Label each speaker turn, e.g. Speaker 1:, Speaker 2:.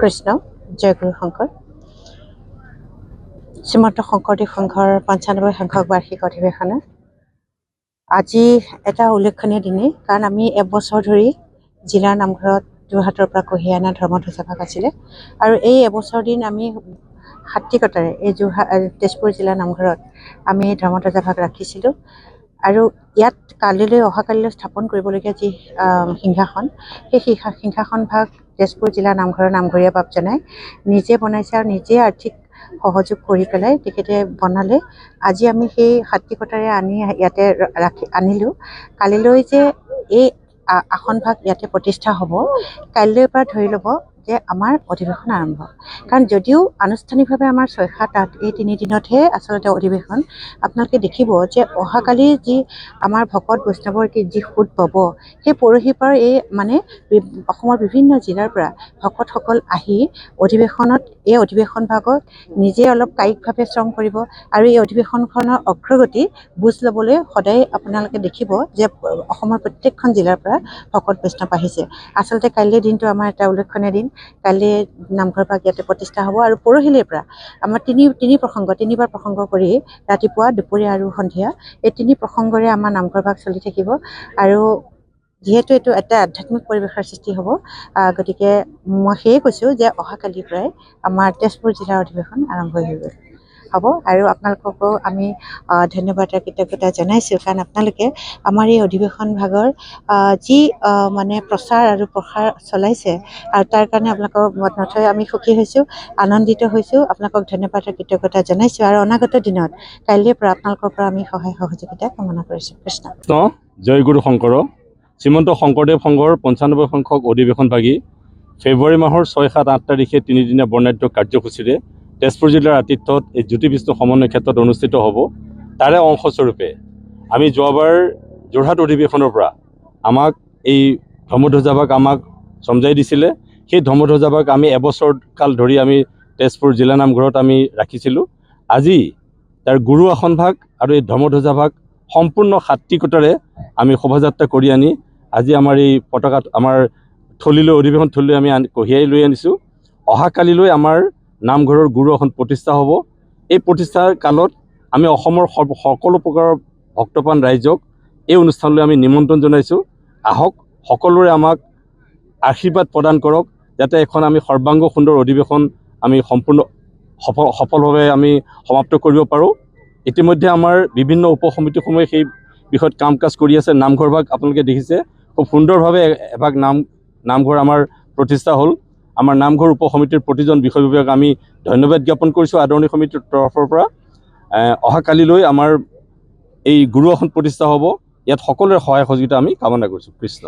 Speaker 1: কৃষ্ণ জয় গুৰু শংকৰ শ্ৰীমন্ত শংকৰদেৱ সংঘৰ ৯৫ সংখ্যক বাৰ্ষিক অধিৱেশনত আজি এটা উল্লেখনীয় দিনেই, কাৰণ আমি এবছৰ ধৰি জিলাৰ নামঘৰত যোৰহাটৰ পৰা কঢ়িয়াই অনা ধৰ্মধ্বজাভাগ আছিলে আৰু এই এবছৰ দিন আমি সাত্বিকতাৰে এই তেজপুৰ জিলা নামঘৰত আমি ধৰ্মধ্বজাভাগ ৰাখিছিলোঁ আৰু ইয়াত অহাকালিলৈ স্থাপন কৰিবলগীয়া যি সিংহাসন, সেই সিংহাসন ভাগ তেজপুৰ জিলা নামঘৰৰ নামঘৰীয়া বাপ জনাই নিজে বনাইছে আৰু নিজে আৰ্থিক সহযোগ কৰি পেলাই তেখেতে বনালে। আজি আমি সেই সাত্বিকতাৰে আনি ইয়াতে আনিলোঁ। কালিলৈ যে এই আসনভাগ ইয়াতে প্ৰতিষ্ঠা হ'ব, কাইলৈৰ পৰা ধৰি ল'ব যে আমাৰ অধিৱেশন আৰম্ভ। কাৰণ যদিও আনুষ্ঠানিকভাৱে আমাৰ ৬-৭-৮ এই ৩ দিনতহে আচলতে অধিৱেশন, আপোনালোকে দেখিব যে অহাকালি যি আমাৰ ভকত বৈষ্ণৱৰ যি সোঁত বব, সেই পৰহিৰ পৰা অসমৰ বিভিন্ন জিলাৰ পৰা ভকতসকল আহি এই অধিৱেশন ভাগত নিজে অলপ কায়িকভাৱে শ্ৰম কৰিব আৰু এই অধিৱেশনখনৰ অগ্ৰগতি বুজ ল'বলৈ সদায় আপোনালোকে দেখিব যে অসমৰ প্ৰত্যেকখন জিলাৰ পৰা ভকত বৈষ্ণৱ আহিছে। আচলতে কাইলৈ দিনটো আমাৰ এটা উল্লেখনীয় দিন। কাইলৈ নামঘৰ ভাগ ইয়াতে প্ৰতিষ্ঠা হ'ব আৰু পৰহিলৈৰ পৰা আমাৰ তিনিবাৰ প্ৰসংগ কৰি ৰাতিপুৱা, দুপৰীয়া আৰু সন্ধিয়া এই ৩ প্ৰসংগৰে আমাৰ নামঘৰ ভাগ চলি থাকিব আৰু যিহেতু এইটো এটা আধ্যাত্মিক পৰিৱেশৰ সৃষ্টি হ'ব, গতিকে মই সেয়ে কৈছোঁ যে অহাকালিৰ পৰাই আমাৰ তেজপুৰ জিলাৰ অধিৱেশন আৰম্ভ হ'ব আৰু আপোনালোককো আমি ধন্যবাদ আৰু কৃতজ্ঞতা জনাইছোঁ, কাৰণ আপোনালোকে আমাৰ এই অধিৱেশন ভাগৰ যি প্ৰচাৰ আৰু প্ৰসাৰ চলাইছে আৰু তাৰ কাৰণে আপোনালোকক নথৈ আমি সুখী হৈছোঁ, আনন্দিত হৈছোঁ। আপোনালোকক ধন্যবাদ আৰু কৃতজ্ঞতা জনাইছোঁ আৰু অনাগত দিনত কাইলৈৰ পৰা আপোনালোকৰ পৰা আমি সহায় সহযোগিতা কামনা কৰিছোঁ। কৃষ্ণ
Speaker 2: জয় গুৰু শংকৰ। শ্ৰীমন্ত শংকৰদেৱ সংঘৰ ৯৫ সংখ্যক অধিৱেশন ভাগি ফেব্ৰুৱাৰী মাহৰ ৬-৭-৮ তাৰিখে 3দিনীয়া বৰ্ণাঢ্য কাৰ্যসূচীৰে তেজপুৰ জিলাৰ আতিথ্যত এই জ্যোতি বিষ্ণু সমন্বয় ক্ষেত্ৰত অনুষ্ঠিত হ'ব। তাৰে অংশস্বৰূপে আমি যোৱাবাৰ যোৰহাট অধিৱেশনৰ পৰা আমাক এই ধৰ্মধ্বজাভাগ আমাক চমজাই দিছিলে। সেই ধৰ্মধ্বজাভাগ আমি এবছৰ কাল ধৰি আমি তেজপুৰ জিলা নামঘৰত আমি ৰাখিছিলোঁ। আজি তাৰ গুৰু আসন ভাগ আৰু এই ধৰ্মধ্বজাভাগ সম্পূৰ্ণ সাত্বিকতাৰে আমি শোভাযাত্ৰা কৰি আনি আজি আমাৰ এই পতাকাত আমাৰ অধিৱেশন থলীলৈ আমি কঢ়িয়াই লৈ আনিছোঁ। অহাকালিলৈ আমাৰ নামঘৰৰ গুৰু আসন প্ৰতিষ্ঠা হ'ব। এই প্ৰতিষ্ঠাৰ কালত আমি অসমৰ সকলো প্ৰকাৰৰ ভক্তপ্ৰাণ ৰাইজক এই অনুষ্ঠানলৈ আমি নিমন্ত্ৰণ জনাইছোঁ। আহক, সকলোৰে আমাক আশীৰ্বাদ প্ৰদান কৰক, যাতে এখন আমি সৰ্বাংগ সুন্দৰ অধিৱেশন আমি সম্পূৰ্ণ সফলভাৱে আমি সমাপ্ত কৰিব পাৰোঁ। ইতিমধ্যে আমাৰ বিভিন্ন উপসমিতিসমূহে সেই বিষয়ত কাম কাজ কৰি আছে। নামঘৰ ভাগ আপোনালোকে দেখিছে, খুব সুন্দৰভাৱে এভাগ নামঘৰ আমাৰ প্ৰতিষ্ঠা হ'ল। আমাৰ নামঘৰ উপসমিতিৰ প্ৰতিজন বিষয় বিভাগক আমি ধন্যবাদ জ্ঞাপন কৰিছোঁ আদৰণি সমিতিৰ তৰফৰ পৰা। অহাকালিলৈ আমাৰ এই গুৰু আসন প্ৰতিষ্ঠা হ'ব। ইয়াত সকলোৰে সহায় সহযোগিতা আমি কামনা কৰিছোঁ। কৃষ্ণ।